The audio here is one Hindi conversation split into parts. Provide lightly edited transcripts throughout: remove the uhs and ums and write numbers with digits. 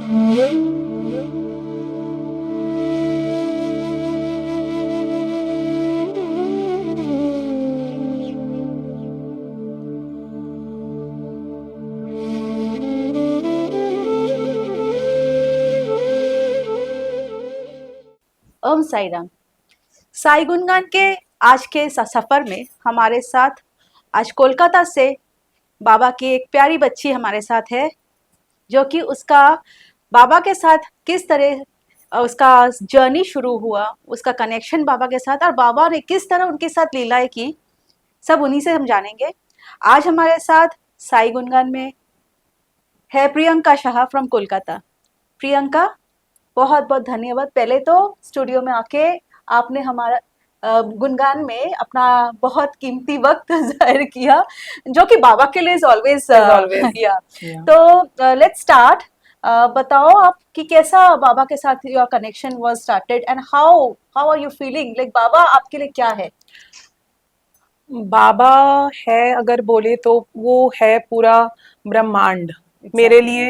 ओम साई राम। साई गुणगान के आज के सफर में हमारे साथ आज कोलकाता से बाबा की एक प्यारी बच्ची हमारे साथ है, जो कि उसका बाबा के साथ किस तरह उसका जर्नी शुरू हुआ, उसका कनेक्शन बाबा के साथ और बाबा ने किस तरह उनके साथ लीलाएं की, सब उन्हीं से हम जानेंगे। आज हमारे साथ साई गुणगान में है प्रियंका शाह फ्रॉम कोलकाता। प्रियंका, बहुत बहुत धन्यवाद पहले तो स्टूडियो में आके आपने हमारा गुणगान में अपना बहुत कीमती वक्त जाहिर किया, जो कि बाबा के लिए इज ऑलवेज या। तो लेट्स स्टार्ट। बताओ आप कि कैसा बाबा के साथ your connection was started and how how are you feeling, like Baba आपके लिए क्या है? बाबा है अगर बोले तो वो है पूरा ब्रह्मांड मेरे लिए।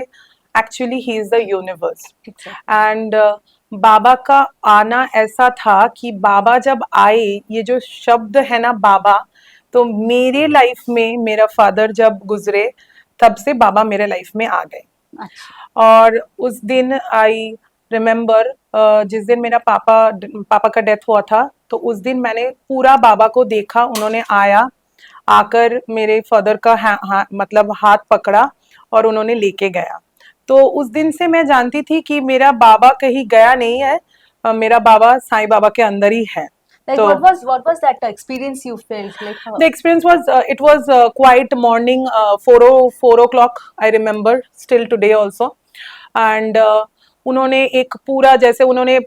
Actually he is the universe and Baba का आना ऐसा था कि बाबा जब आए, ये जो शब्द है ना बाबा, तो मेरे लाइफ में मेरा फादर जब गुजरे तब से बाबा मेरे लाइफ में आ गए। और उस दिन आई रिमेम्बर, जिस दिन मेरा पापा का डेथ हुआ था, तो उस दिन मैंने पूरा बाबा को देखा। उन्होंने आकर मेरे फादर का मतलब हाथ पकड़ा और उन्होंने लेके गया। तो उस दिन से मैं जानती थी कि मेरा बाबा कहीं गया नहीं है, मेरा बाबा साईं बाबा के अंदर ही है। Like what was that experience you felt? Like how? The experience was it was quite morning, 4 o'clock. I remember still today also. And उन्होंने एक पूरा, जैसे उन्होंने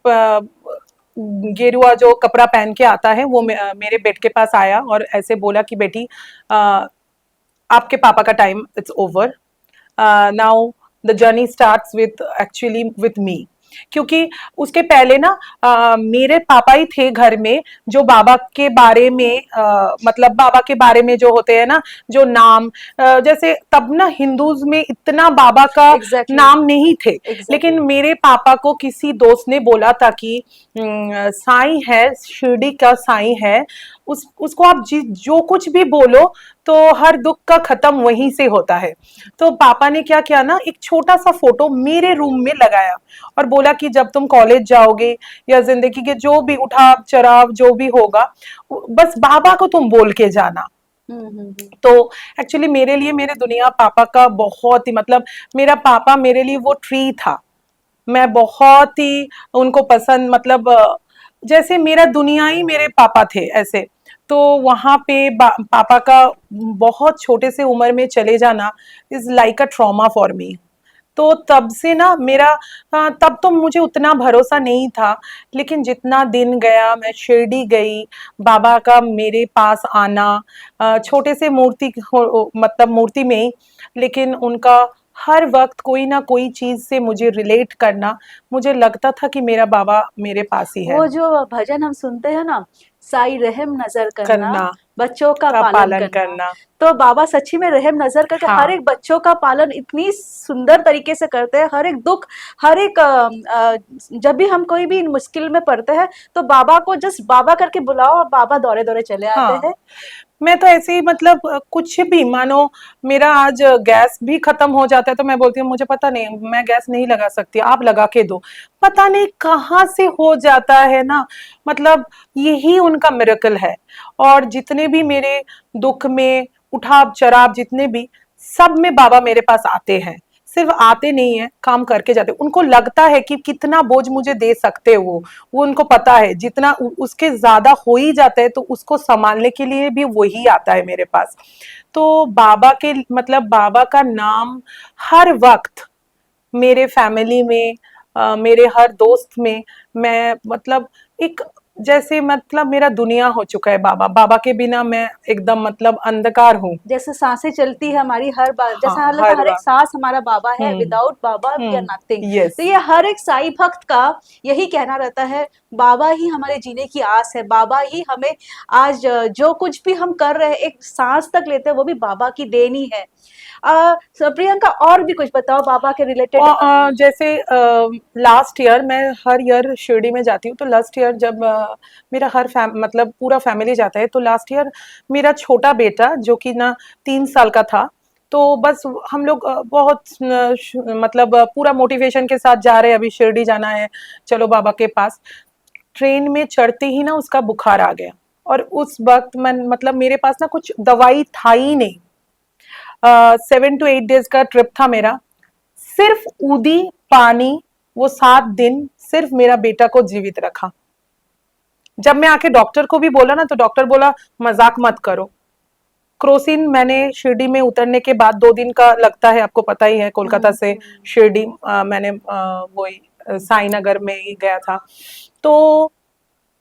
गेरुआ जो कपड़ा पहन के आता है, वो मेरे बेड के पास आया और ऐसे बोला कि बेटी, आपके पापा का time it's over, now the journey starts with actually with me. क्योंकि उसके पहले ना मेरे पापा ही थे घर में जो बाबा के बारे में मतलब बाबा के बारे में जो होते हैं ना, जो नाम, जैसे तब ना हिंदूज में इतना बाबा का नाम नहीं थे। लेकिन मेरे पापा को किसी दोस्त ने बोला था कि साईं है, शिरडी का साईं है, उसको आप जो कुछ भी बोलो तो हर दुख का खत्म वहीं से होता है। तो पापा ने क्या किया ना, एक छोटा सा फोटो मेरे रूम में लगाया और बोला कि जब तुम कॉलेज जाओगे या जिंदगी के जो भी उठाव चढ़ाव जो भी होगा, बस बाबा को तुम बोल के जाना। तो एक्चुअली मेरे लिए मेरे दुनिया पापा का बहुत ही, मतलब मेरा पापा मेरे लिए वो ट्री था। मैं बहुत ही उनको पसंद, मतलब जैसे मेरा दुनिया ही मेरे पापा थे ऐसे। तो वहां पे पापा का बहुत छोटे से उम्र में चले जाना is like a trauma for me. तो तब से ना मेरा तब तो मुझे उतना भरोसा नहीं था, लेकिन जितना दिन गया मैं शिरडी गई, बाबा का मेरे पास आना, छोटे से मूर्ति मतलब मूर्ति में ही, लेकिन उनका हर वक्त कोई ना कोई चीज से मुझे रिलेट करना, मुझे लगता था कि मेरा बाबा मेरे पास ही है। वो जो भजन हम सुनते हैं ना, साई रहम नजर करना, बच्चों का पालन करना, तो बाबा सच्ची में रहम नजर करके हर एक बच्चों का पालन इतनी सुंदर तरीके से करते हैं। हर एक दुख, हर एक जब भी हम कोई भी मुश्किल में पड़ते हैं तो बाबा को जस्ट बाबा करके बुलाओ और बाबा दौड़े दौड़े चले आते हैं। मैं तो ऐसे ही, मतलब कुछ भी मानो, मेरा आज गैस भी खत्म हो जाता है तो मैं बोलती हूँ मुझे पता नहीं, मैं गैस नहीं लगा सकती, आप लगा के दो। पता नहीं कहाँ से हो जाता है ना, मतलब यही उनका मिरेकल है। और जितने भी मेरे दुख में उठाव चढ़ाव, जितने भी, सब में बाबा मेरे पास आते हैं। सिर्फ आते नहीं है, काम करके जाते। उनको लगता है कि कितना बोझ मुझे दे सकते वो उनको पता है, जितना उसके ज्यादा हो ही जाता है तो उसको संभालने के लिए भी वही आता है मेरे पास। तो बाबा के, मतलब बाबा का नाम हर वक्त मेरे फैमिली में, मेरे हर दोस्त में, मैं मतलब एक जैसे मतलब मेरा दुनिया हो चुका है बाबा, बाबा के बिना मैं एकदम मतलब अंधकार हूँ। जैसे सांसें चलती है हमारी हर बार, जैसा हाँ, हमें लगता है हर हर एक बार। सांस हमारा बाबा है, हम्म। Without Baba we are nothing. Yes. तो ये हर एक साईं भक्त का यही कहना रहता है, बाबा ही हमारे जीने की आस है, बाबा ही हमें आज जो कुछ भी हम कर रहे हैं, एक सांस तक लेते हैं, वो भी बाबा की देन ही है। प्रियंका और भी कुछ बताओ बाबा के रिलेटेड। और जैसे लास्ट ईयर मैं हर ईयर शिरडी में जाती हूँ, तो लास्ट ईयर जब मेरा मतलब पूरा फैमिली जाता है, तो लास्ट ईयर मेरा छोटा बेटा जो कि ना 3 साल का था, तो बस हम लोग बहुत मतलब पूरा मोटिवेशन के साथ जा रहे हैं, अभी शिरडी जाना है, चलो बाबा के पास। ट्रेन में चढ़ते ही ना उसका बुखार आ गया, और उस वक्त मैं मतलब मेरे पास ना कुछ दवाई था ही नहीं। 7 to 8 डेज का ट्रिप था मेरा, सिर्फ ऊदी पानी, वो 7 दिन सिर्फ मेरा बेटा को जीवित रखा। जब मैं आके डॉक्टर को भी बोला ना, तो डॉक्टर बोला मजाक मत करो। क्रोसिन मैंने शिरडी में उतरने के बाद 2 दिन का लगता है, आपको पता ही है, कोलकाता से शिरडी मैंने वही साई नगर में ही गया था। तो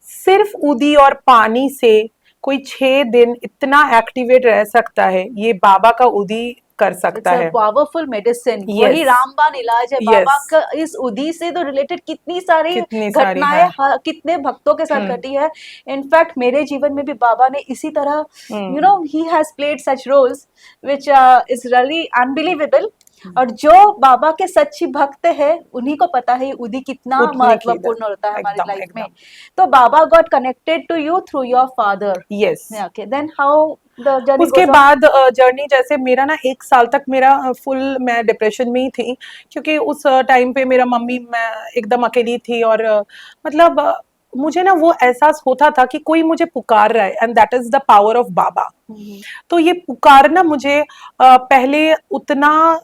सिर्फ उदी और पानी से कोई 6 दिन इतना एक्टिवेट रह सकता है, ये बाबा का उदी कर इट्स सकता अ है। पावरफुल मेडिसिन, वही यस। रामबाण इलाज है बाबा यस। का। इस उदी से तो रिलेटेड कितनी सारी कितनी सारी घटनाएं है। कितने भक्तों के साथ घटी है। इनफैक्ट मेरे जीवन में भी बाबा ने इसी तरह, you know, he has played such roles which is really unbelievable. और जो बाबा के सच्ची भक्त है उन्हीं को पता है उदी कितना उठने की इधर, महत्वपूर्ण होता है हमारी एकदम लाइफ में। एकदम। तो Baba got connected to you through your father. Yes. Okay, then how the journey उसके गोज ऑन। बाद जर्नी, जैसे मेरा ना 1 साल तक मेरा फुल मैं डिप्रेशन में ही थी, क्योंकि उस टाइम पे मेरा मम्मी, मैं एकदम अकेली थी, और मतलब मुझे ना वो एहसास होता था कि कोई मुझे पुकार रहा है, and that is the power of Baba. तो ये पुकारना मुझे पहले उतना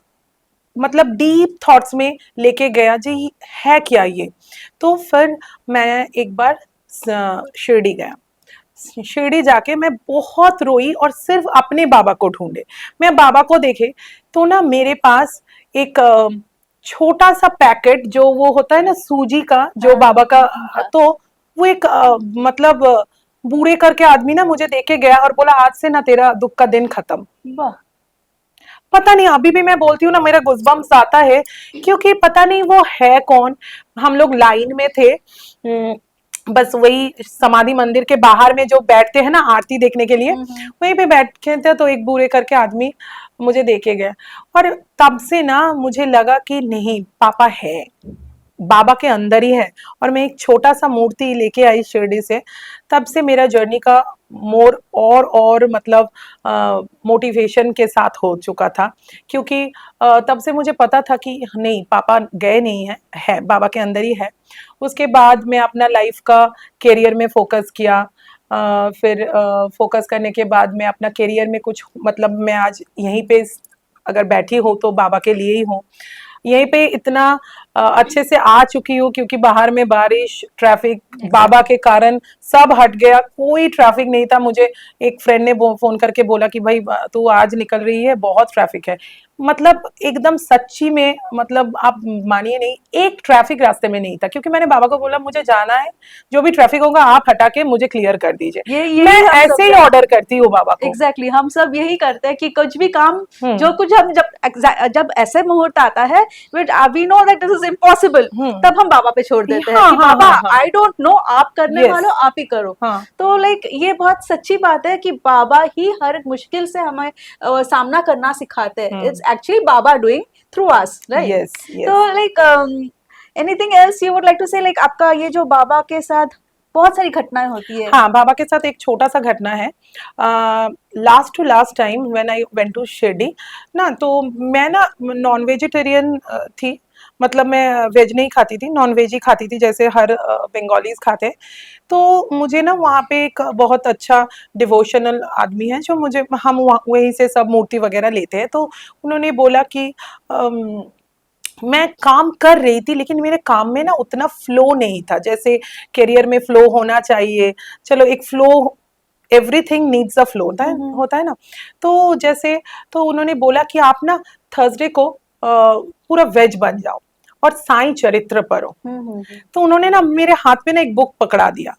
मतलब डीप थॉट्स में लेके गया जी, है क्या ये। तो फिर मैं एक बार शिरडी गया, शिरडी जाके मैं बहुत रोई और सिर्फ अपने बाबा को ढूंढे। मैं बाबा को देखे तो ना मेरे पास एक छोटा सा पैकेट जो वो होता है ना सूजी का, जो बाबा का, तो वो एक मतलब बूढ़े करके आदमी ना मुझे देके गया और बोला आज से ना तेरा दुख का दिन खत्म। वाह। पता नहीं, अभी भी मैं बोलती हूँ ना मेरा गुज़बम्स आता है, क्योंकि पता नहीं वो है कौन। हम लोग लाइन में थे, बस वही समाधि मंदिर के बाहर में जो बैठते हैं ना आरती देखने के लिए, वहीं पे बैठे थे, तो एक बूढ़े करके आदमी मुझे देके गया, और तब से ना मुझे लगा कि नहीं, पापा है, बाबा के अंदर ही है। और मैं एक छोटा सा मूर्ति लेके आई शिरडी से, तब से मेरा जर्नी का मोर और मतलब मोटिवेशन के साथ हो चुका था, क्योंकि तब से मुझे पता था कि नहीं, पापा गए नहीं है बाबा के अंदर ही है। उसके बाद मैं अपना लाइफ का करियर में फोकस किया, फिर फोकस करने के बाद मैं अपना करियर में कुछ मतलब मैं आज यहीं पे अगर बैठी हूँ तो बाबा के लिए ही हूँ। यहीं पे इतना अच्छे से आ चुकी हूँ, क्योंकि बाहर में बारिश, ट्रैफिक, बाबा के कारण सब हट गया, कोई ट्रैफिक नहीं था। मुझे एक फ्रेंड ने फोन करके बोला कि भाई तू आज निकल रही है, बहुत ट्रैफिक है। मतलब एकदम सच्ची में, मतलब आप मानिए नहीं, एक ट्रैफिक रास्ते में नहीं था, क्योंकि मैंने बाबा को बोला मुझे जाना है, जो भी ट्रैफिक होगा आप हटा के मुझे क्लियर कर दीजिए। मैं ऐसे ही ऑर्डर करती हूँ बाबा को। एग्जैक्टली, हम सब यही करते हैं कि कुछ भी काम, जो कुछ हम जब ऐसे मुहूर्त आता है we know that this is impossible, तब हम बाबा पे छोड़ देते हैं कि बाबा आई डोंट नो, आप करने वालों, आप ही करो। तो लाइक ये बहुत सच्ची बात है कि बाबा ही हर मुश्किल से हमें सामना करना सिखाते हैं। It's actually Baba doing through us, right? तो like anything else you would like to say, like आपका ये जो बाबा के साथ बहुत सारी घटनाएं होती है। हाँ, बाबा के साथ एक छोटा सा घटना है। Last to last time when I went to Shirdi ना, तो मैं ना नॉन वेजिटेरियन थी, मतलब मैं वेज नहीं खाती थी, नॉन वेज ही खाती थी, जैसे हर बंगालीज खाते। तो मुझे ना वहाँ पे एक बहुत अच्छा डिवोशनल आदमी है, जो मुझे, हम वहीं से सब मूर्ति वगैरह लेते हैं, तो उन्होंने बोला कि मैं काम कर रही थी, लेकिन मेरे काम में ना उतना फ्लो नहीं था, जैसे करियर में फ्लो होना चाहिए। चलो एक flow, everything needs a flow होता है ना। तो जैसे, तो उन्होंने बोला कि आप ना थर्सडे को पूरा वेज बन जाओ और साईं चरित्र पढ़ो। तो उन्होंने ना मेरे हाथ में ना एक बुक पकड़ा दिया,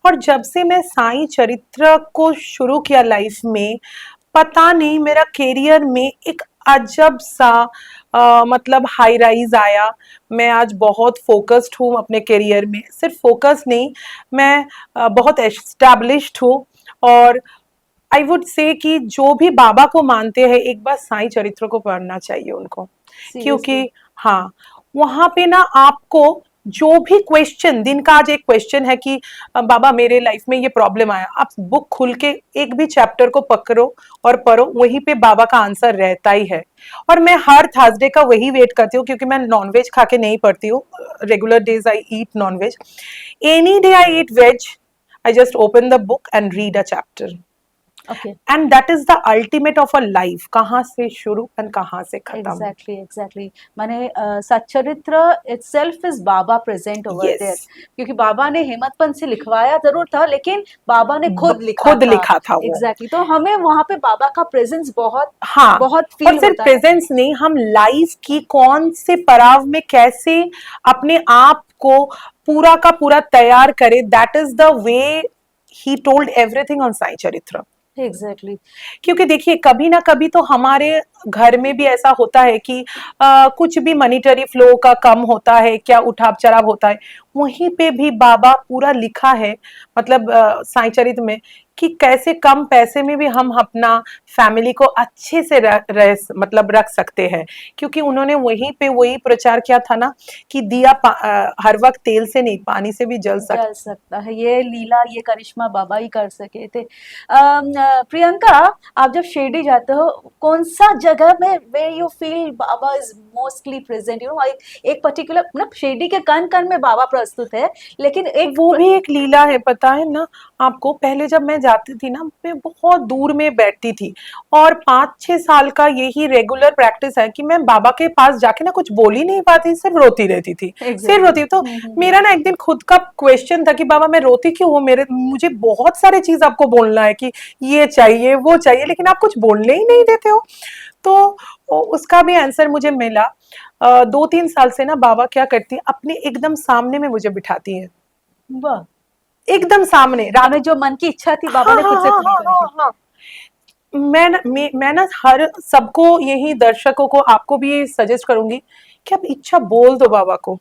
और जब से मैं साईं चरित्र को शुरू किया लाइफ में, पता नहीं मेरा करियर में एक अजब सा मतलब हाई राइज आया। मैं आज बहुत फोकस्ड हूँ अपने करियर में, सिर्फ फोकस नहीं, मैं बहुत एस्टैब्लिश्ड हूँ। और आई वुड से कि जो भी बाबा को मानते हैं एक बार साईं चरित्र को पढ़ना चाहिए उनको, सीरियसली। क्योंकि हाँ, वहां पे ना आपको जो भी क्वेश्चन, दिन का आज एक क्वेश्चन है कि बाबा मेरे लाइफ में ये प्रॉब्लम आया, आप बुक खुल के एक भी चैप्टर को पकड़ो और पढ़ो, वहीं पे बाबा का आंसर रहता ही है। और मैं हर थर्सडे का वही वेट करती हूँ, क्योंकि मैं नॉनवेज खा के नहीं पढ़ती हूँ। Regular days I eat nonveg, any day I eat veg, I just open the book and read a chapter, okay. And that is the ultimate of a life, कहाँ से शुरू एंड कहाँ से खत्म। Exactly exactly. माने Satcharitra itself is Baba present over there, yes, क्योंकि बाबा ने हिम्मतपंत से लिखवाया जरूर था, लेकिन बाबा ने खुद लिखा खुद था। लिखा था वो। एग्जैक्टली, तो हमें वहां पे बाबा का प्रेजेंस बहुत हाँ, बहुत और फील सिर्फ होता है। प्रेजेंस नहीं, हम लाइफ की कौन से पड़ाव में कैसे अपने आप को पूरा का पूरा तैयार करें, that is the way he told everything on Sai Charitra. Exactly. क्योंकि देखिए, कभी ना कभी तो हमारे घर में भी ऐसा होता है कि कुछ भी मॉनिटरी फ्लो का कम होता है, क्या उठाव चढ़ाव होता है, वहीं पे भी बाबा पूरा लिखा है, मतलब साईं चरित्र में, कि कैसे कम पैसे में भी हम अपना फैमिली को अच्छे से मतलब रख सकते हैं। क्योंकि उन्होंने वहीं पे वही प्रचार किया था ना कि दिया हर वक्त तेल से नहीं, पानी से भी जल सकता। जल सकता है, ये लीला, ये करिश्मा बाबा ही कर सके थे। प्रियंका, आप जब शिरडी जाते हो, कौन सा जगह में way you feel Baba is mostly present? You know, एक पर्टिकुलर, मतलब शिरडी के कण कण में बाबा प्रस्तुत है, लेकिन एक वो भी एक लीला है, पता है ना आपको। पहले जब मैं जाती थी ना, मैं बहुत दूर में बैठती थी, और 5-6 साल का यही रेगुलर प्रैक्टिस है कि मैं बाबा के पास जाके ना कुछ बोल ही नहीं पाती, सिर्फ रोती रहती थी, सिर्फ एग्जैक्टली। रोती। तो मेरा ना एक दिन खुद का क्वेश्चन था कि बाबा मैं रोती क्यों हूँ, मुझे बहुत सारे चीज आपको बोलना है कि ये चाहिए वो चाहिए, लेकिन आप कुछ बोलने ही नहीं देते हो। तो उसका भी आंसर मुझे मिला। 2-3 साल से ना बाबा क्या करती है, अपने एकदम सामने में मुझे बिठाती है, वाह। एकदम सामने रात। हमें जो मन की इच्छा थी बाबा हाँ ने हाँ खुद से हाँ पूरी हाँ कर हाँ दी। हाँ। मैं ना हर सबको, यही दर्शकों को, आपको भी ये सजेस्ट करूंगी कि आप इच्छा बोल दो बाबा को,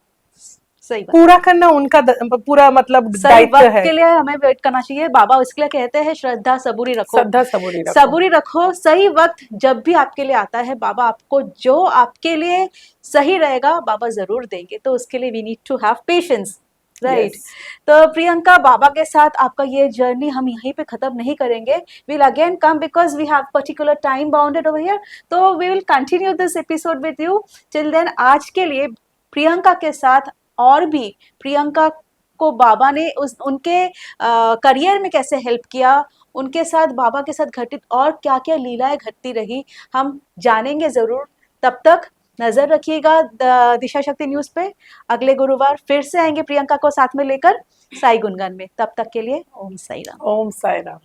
सही बात। पूरा करना उनका पूरा मतलब सही दायित्व वक्त है। के लिए हमें वेट करना चाहिए। बाबा इसके लिए कहते हैं श्रद्धा सबूरी रखो। श्रद्धा सबूरी रखो। सबूरी रखो, सही वक्त जब भी आपके लिए आता है, बाबा आपको जो आपके लिए सही रहेगा बाबा जरूर देंगे। तो उसके लिए we need to have patience, right. Yes, तो प्रियंका, बाबा के साथ आपका ये जर्नी हम यहीं पे खत्म नहीं करेंगे। Will again come because we have particular time bounded over here. तो we will continue this episode with you. Till then, आज के लिए प्रियंका के साथ, और भी प्रियंका को बाबा ने उनके करियर में कैसे हेल्प किया, उनके साथ, बाबा के साथ घटित और क्या क्या लीलाएं घटती रही, हम जानेंगे जरूर। तब तक नजर रखिएगा दिशा शक्ति न्यूज पे। अगले गुरुवार फिर से आएंगे प्रियंका को साथ में लेकर साई गुनगन में। तब तक के लिए ओम साई राम। ओम साई राम।